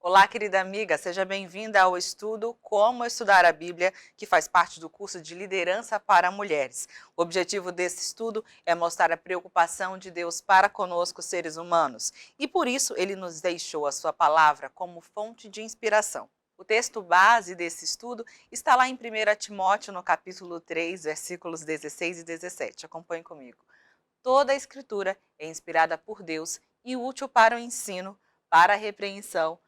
Olá, querida amiga, seja bem-vinda ao estudo Como Estudar a Bíblia, que faz parte do curso de Liderança para Mulheres. O objetivo desse estudo é mostrar a preocupação de Deus para conosco, seres humanos, e por isso ele nos deixou a sua palavra como fonte de inspiração. O texto base desse estudo está lá em 1 Timóteo, no capítulo 3, versículos 16 e 17. Acompanhe comigo. Toda a Escritura é inspirada por Deus e útil para o ensino, para a repreensão,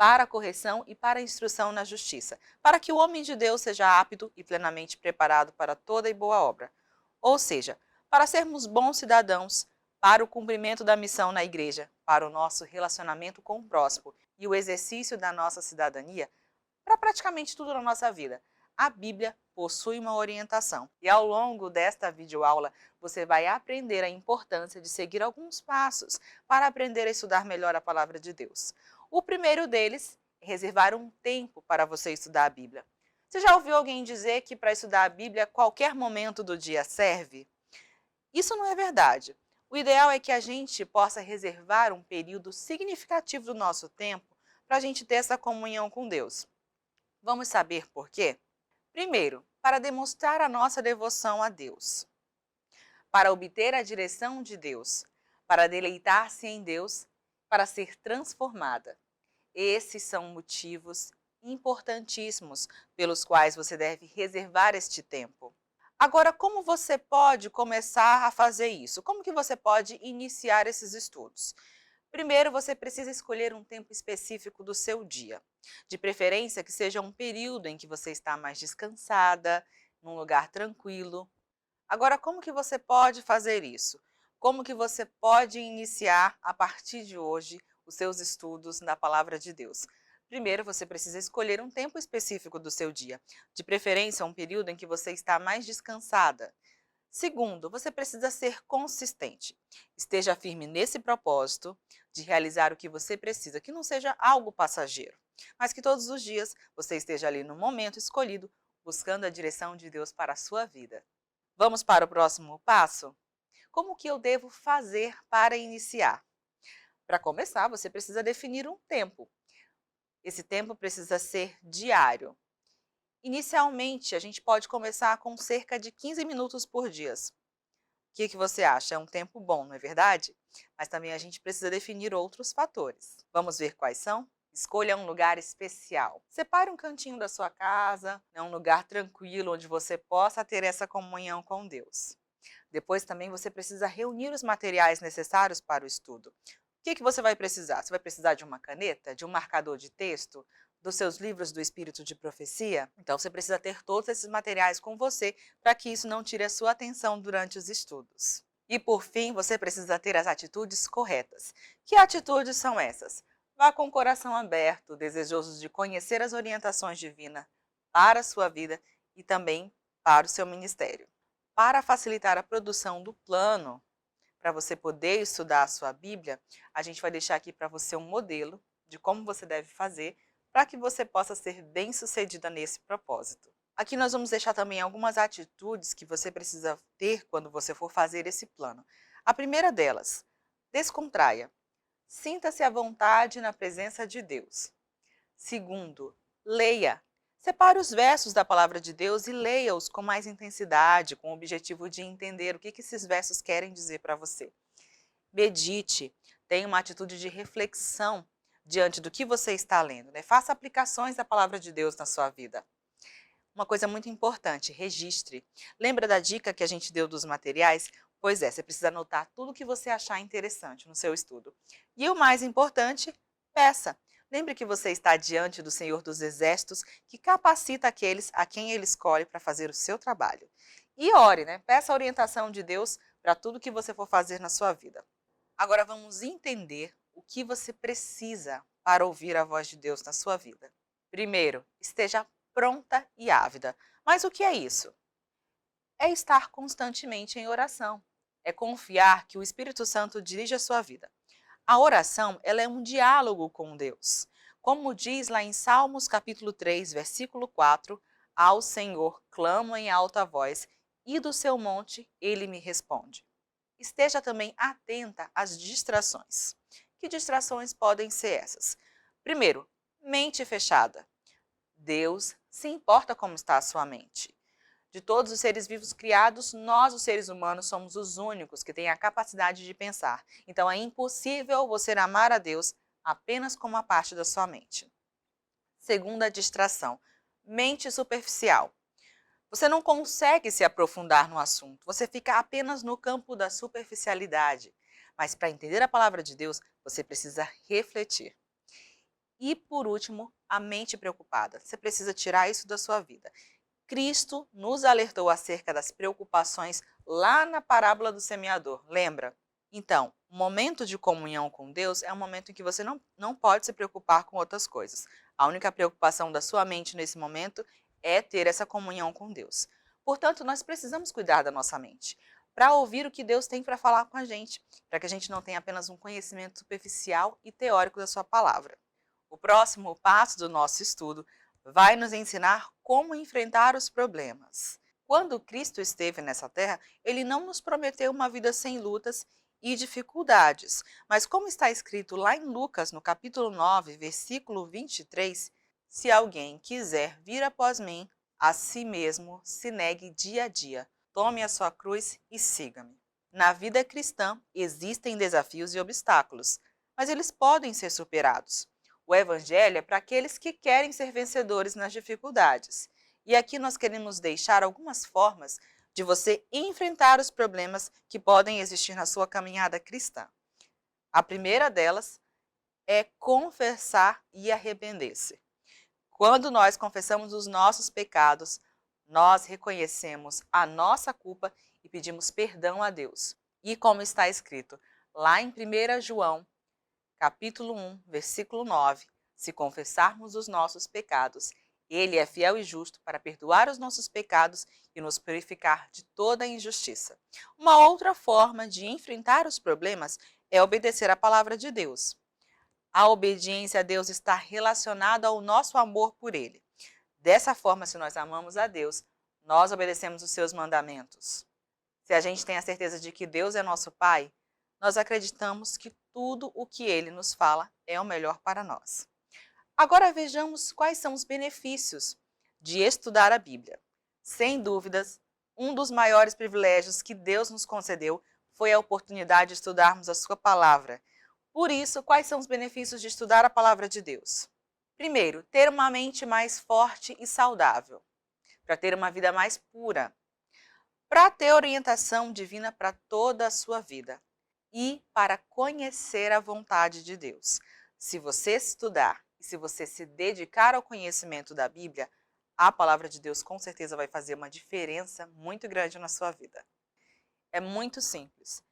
para a correção e para a instrução na justiça, para que o homem de Deus seja apto e plenamente preparado para toda e boa obra. Ou seja, para sermos bons cidadãos, para o cumprimento da missão na igreja, para o nosso relacionamento com o próximo e o exercício da nossa cidadania, para praticamente tudo na nossa vida. A Bíblia possui uma orientação e ao longo desta videoaula você vai aprender a importância de seguir alguns passos para aprender a estudar melhor a palavra de Deus. O primeiro deles é reservar um tempo para você estudar a Bíblia. Você já ouviu alguém dizer que para estudar a Bíblia qualquer momento do dia serve? Isso não é verdade. O ideal é que a gente possa reservar um período significativo do nosso tempo para a gente ter essa comunhão com Deus. Vamos saber por quê? Primeiro, para demonstrar a nossa devoção a Deus, para obter a direção de Deus, para deleitar-se em Deus, para ser transformada. Esses são motivos importantíssimos pelos quais você deve reservar este tempo. Agora, como você pode começar a fazer isso? Como que você pode iniciar esses estudos? Primeiro, você precisa escolher um tempo específico do seu dia. De preferência que seja um período em que você está mais descansada, num lugar tranquilo. Agora, como que você pode fazer isso? Como que você pode iniciar, a partir de hoje, os seus estudos na Palavra de Deus? Primeiro, você precisa escolher um tempo específico do seu dia. De preferência, um período em que você está mais descansada. Segundo, você precisa ser consistente. Esteja firme nesse propósito de realizar o que você precisa, que não seja algo passageiro, mas que todos os dias você esteja ali no momento escolhido, buscando a direção de Deus para a sua vida. Vamos para o próximo passo? Como que eu devo fazer para iniciar? Para começar, você precisa definir um tempo. Esse tempo precisa ser diário. Inicialmente, a gente pode começar com cerca de 15 minutos por dia. O que você acha? É um tempo bom, não é verdade? Mas também a gente precisa definir outros fatores. Vamos ver quais são? Escolha um lugar especial. Separe um cantinho da sua casa, um lugar tranquilo onde você possa ter essa comunhão com Deus. Depois também você precisa reunir os materiais necessários para o estudo. O que você vai precisar? Você vai precisar de uma caneta, de um marcador de texto, dos seus livros do Espírito de Profecia? Então você precisa ter todos esses materiais com você para que isso não tire a sua atenção durante os estudos. E por fim, você precisa ter as atitudes corretas. Que atitudes são essas? Vá com o coração aberto, desejoso de conhecer as orientações divinas para a sua vida e também para o seu ministério. Para facilitar a produção do plano, para você poder estudar a sua Bíblia, a gente vai deixar aqui para você um modelo de como você deve fazer para que você possa ser bem-sucedida nesse propósito. Aqui nós vamos deixar também algumas atitudes que você precisa ter quando você for fazer esse plano. A primeira delas, descontraia. Sinta-se à vontade na presença de Deus. Segundo, leia. Separe os versos da palavra de Deus e leia-os com mais intensidade, com o objetivo de entender o que esses versos querem dizer para você. Medite, tenha uma atitude de reflexão diante do que você está lendo, né? Faça aplicações da palavra de Deus na sua vida. Uma coisa muito importante, registre. Lembra da dica que a gente deu dos materiais? Pois é, você precisa anotar tudo o que você achar interessante no seu estudo. E o mais importante, peça. Lembre que você está diante do Senhor dos Exércitos, que capacita aqueles a quem Ele escolhe para fazer o seu trabalho. E ore, né? Peça a orientação de Deus para tudo que você for fazer na sua vida. Agora vamos entender o que você precisa para ouvir a voz de Deus na sua vida. Primeiro, esteja pronta e ávida. Mas o que é isso? É estar constantemente em oração. É confiar que o Espírito Santo dirige a sua vida. A oração, ela é um diálogo com Deus. Como diz lá em Salmos capítulo 3, versículo 4, ao Senhor clamo em alta voz, e do seu monte ele me responde. Esteja também atenta às distrações. Que distrações podem ser essas? Primeiro, Mente fechada. Deus se importa como está a sua mente. De todos os seres vivos criados, nós, os seres humanos, somos os únicos que têm a capacidade de pensar. Então é impossível você amar a Deus apenas com uma parte da sua mente. Segunda distração, mente superficial. Você não consegue se aprofundar no assunto, você fica apenas no campo da superficialidade. Mas para entender a palavra de Deus, você precisa refletir. E por último, a mente preocupada. Você precisa tirar isso da sua vida. Cristo nos alertou acerca das preocupações lá na parábola do semeador, lembra? Então, o momento de comunhão com Deus é um momento em que você não pode se preocupar com outras coisas. A única preocupação da sua mente nesse momento é ter essa comunhão com Deus. Portanto, nós precisamos cuidar da nossa mente, para ouvir o que Deus tem para falar com a gente, para que a gente não tenha apenas um conhecimento superficial e teórico da sua palavra. O próximo passo do nosso estudo vai nos ensinar como enfrentar os problemas. Quando Cristo esteve nessa terra, ele não nos prometeu uma vida sem lutas e dificuldades, mas como está escrito lá em Lucas, no capítulo 9, versículo 23, se alguém quiser vir após mim, a si mesmo se negue dia a dia, tome a sua cruz e siga-me. Na vida cristã existem desafios e obstáculos, mas eles podem ser superados. O Evangelho é para aqueles que querem ser vencedores nas dificuldades. E aqui nós queremos deixar algumas formas de você enfrentar os problemas que podem existir na sua caminhada cristã. A primeira delas é confessar e arrepender-se. Quando nós confessamos os nossos pecados, nós reconhecemos a nossa culpa e pedimos perdão a Deus. E como está escrito lá em 1 João, capítulo 1, versículo 9, se confessarmos os nossos pecados, Ele é fiel e justo para perdoar os nossos pecados e nos purificar de toda a injustiça. Uma outra forma de enfrentar os problemas é obedecer à palavra de Deus. A obediência a Deus está relacionada ao nosso amor por Ele. Dessa forma, se nós amamos a Deus, nós obedecemos os seus mandamentos. Se a gente tem a certeza de que Deus é nosso Pai, nós acreditamos que tudo o que Ele nos fala é o melhor para nós. Agora vejamos quais são os benefícios de estudar a Bíblia. Sem dúvidas, um dos maiores privilégios que Deus nos concedeu foi a oportunidade de estudarmos a sua palavra. Por isso, quais são os benefícios de estudar a palavra de Deus? Primeiro, ter uma mente mais forte e saudável, para ter uma vida mais pura, para ter orientação divina para toda a sua vida e para conhecer a vontade de Deus. Se você estudar e se você se dedicar ao conhecimento da Bíblia, a palavra de Deus com certeza vai fazer uma diferença muito grande na sua vida. É muito simples.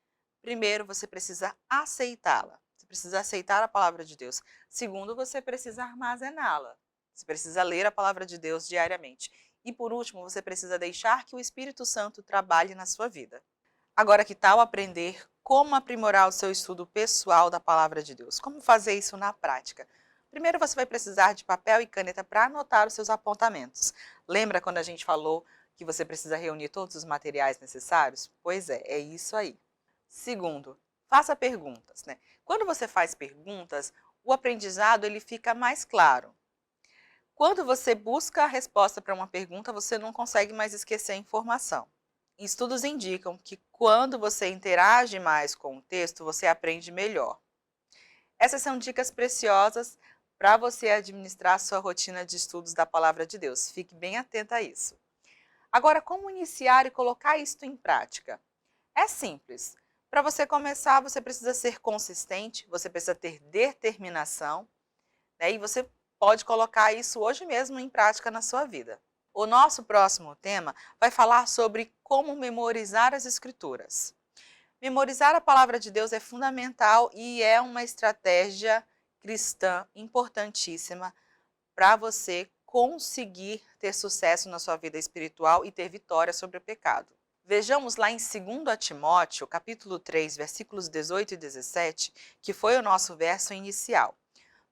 Primeiro, você precisa aceitá-la. Você precisa aceitar a palavra de Deus. Segundo, você precisa armazená-la. Você precisa ler a palavra de Deus diariamente. E por último, você precisa deixar que o Espírito Santo trabalhe na sua vida. Agora, que tal aprender como aprimorar o seu estudo pessoal da palavra de Deus? Como fazer isso na prática? Primeiro, você vai precisar de papel e caneta para anotar os seus apontamentos. Lembra quando a gente falou que você precisa reunir todos os materiais necessários? Pois é isso aí. Segundo, faça perguntas, né? Quando você faz perguntas, o aprendizado ele fica mais claro. Quando você busca a resposta para uma pergunta, você não consegue mais esquecer a informação. Estudos indicam que quando você interage mais com o texto, você aprende melhor. Essas são dicas preciosas para você administrar a sua rotina de estudos da Palavra de Deus. Fique bem atenta a isso. Agora, como iniciar e colocar isso em prática? É simples. Para você começar, você precisa ser consistente, você precisa ter determinação, né? E você pode colocar isso hoje mesmo em prática na sua vida. O nosso próximo tema vai falar sobre como memorizar as Escrituras. Memorizar a palavra de Deus é fundamental e é uma estratégia cristã importantíssima para você conseguir ter sucesso na sua vida espiritual e ter vitória sobre o pecado. Vejamos lá em 2 Timóteo, capítulo 3, versículos 18 e 17, que foi o nosso verso inicial.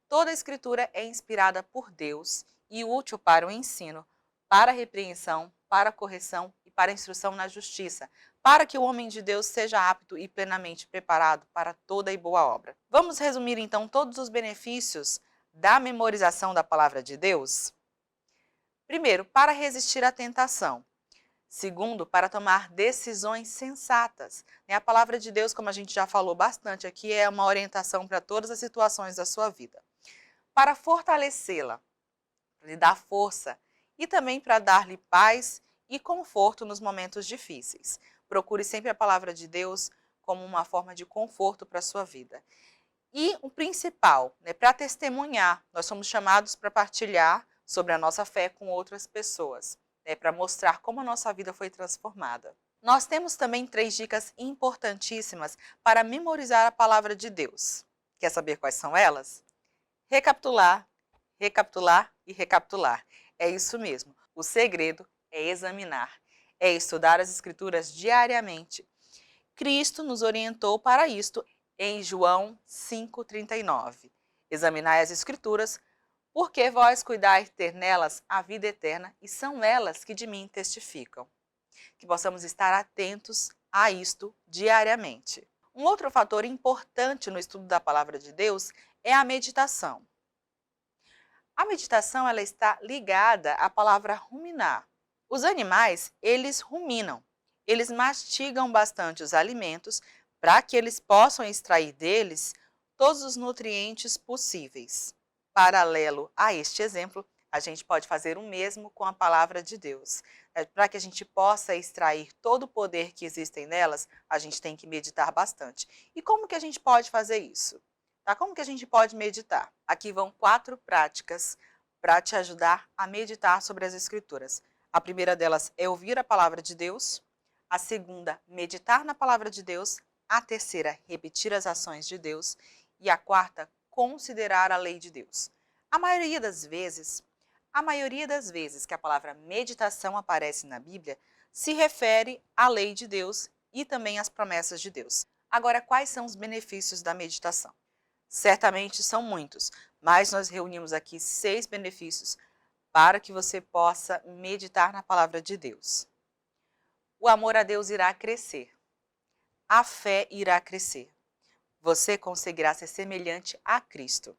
Toda a Escritura é inspirada por Deus e útil para o ensino, para a repreensão, para a correção e para a instrução na justiça, para que o homem de Deus seja apto e plenamente preparado para toda e boa obra. Vamos resumir então todos os benefícios da memorização da palavra de Deus? Primeiro, para resistir à tentação. Segundo, para tomar decisões sensatas. A palavra de Deus, como a gente já falou bastante aqui, é uma orientação para todas as situações da sua vida. Para fortalecê-la, para lhe dar força e também para dar-lhe paz e conforto nos momentos difíceis. Procure sempre a palavra de Deus como uma forma de conforto para a sua vida. E o principal, para testemunhar, nós somos chamados para partilhar sobre a nossa fé com outras pessoas, para mostrar como a nossa vida foi transformada. Nós temos também 3 dicas importantíssimas para memorizar a palavra de Deus. Quer saber quais são elas? Recapitular, recapitular e recapitular. É isso mesmo. O segredo é examinar, é estudar as Escrituras diariamente. Cristo nos orientou para isto em João 5,39. Examinai as Escrituras, porque vós cuidais ter nelas a vida eterna, e são elas que de mim testificam. Que possamos estar atentos a isto diariamente. Um outro fator importante no estudo da palavra de Deus é a meditação. A meditação ela está ligada à palavra ruminar. Os animais, eles ruminam. Eles mastigam bastante os alimentos para que eles possam extrair deles todos os nutrientes possíveis. Paralelo a este exemplo, a gente pode fazer o mesmo com a palavra de Deus. Para que a gente possa extrair todo o poder que existem nelas, a gente tem que meditar bastante. E como que a gente pode fazer isso? Como que a gente pode meditar? Aqui vão 4 práticas para te ajudar a meditar sobre as Escrituras. A primeira delas é ouvir a palavra de Deus. A segunda, meditar na palavra de Deus. A terceira, repetir as ações de Deus. E a quarta, considerar a lei de Deus. A maioria das vezes que a palavra meditação aparece na Bíblia, se refere à lei de Deus e também às promessas de Deus. Agora, quais são os benefícios da meditação? Certamente são muitos, mas nós reunimos aqui 6 benefícios para que você possa meditar na palavra de Deus. O amor a Deus irá crescer. A fé irá crescer. Você conseguirá ser semelhante a Cristo.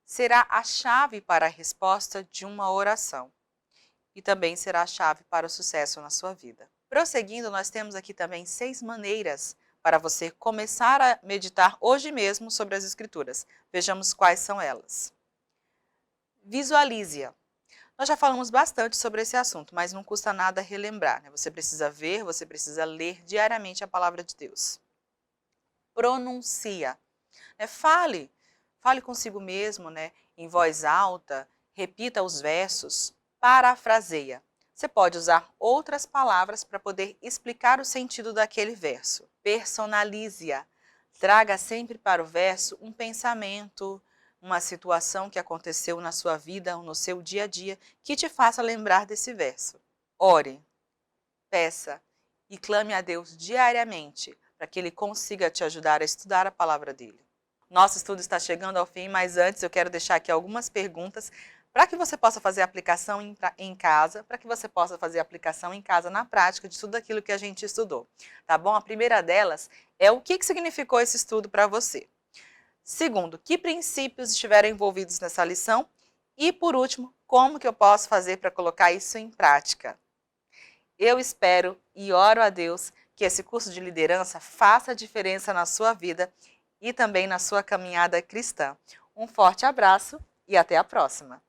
Será a chave para a resposta de uma oração. E também será a chave para o sucesso na sua vida. Prosseguindo, nós temos aqui também 6 maneiras para você começar a meditar hoje mesmo sobre as Escrituras. Vejamos quais são elas. Visualize-a. Nós já falamos bastante sobre esse assunto, mas não custa nada relembrar. Você precisa ver, você precisa ler diariamente a palavra de Deus. Pronuncia. Fale consigo mesmo, em voz alta, repita os versos, parafraseia. Você pode usar outras palavras para poder explicar o sentido daquele verso. Personalize-a. Traga sempre para o verso um pensamento, uma situação que aconteceu na sua vida ou no seu dia a dia que te faça lembrar desse verso. Ore, peça e clame a Deus diariamente para que Ele consiga te ajudar a estudar a palavra dEle. Nosso estudo está chegando ao fim, mas antes eu quero deixar aqui algumas perguntas para que você possa fazer a aplicação em casa, na prática de tudo aquilo que a gente estudou. Tá bom? A primeira delas é o que significou esse estudo para você. Segundo, que princípios estiveram envolvidos nessa lição? E por último, como que eu posso fazer para colocar isso em prática? Eu espero e oro a Deus que esse curso de liderança faça a diferença na sua vida e também na sua caminhada cristã. Um forte abraço e até a próxima!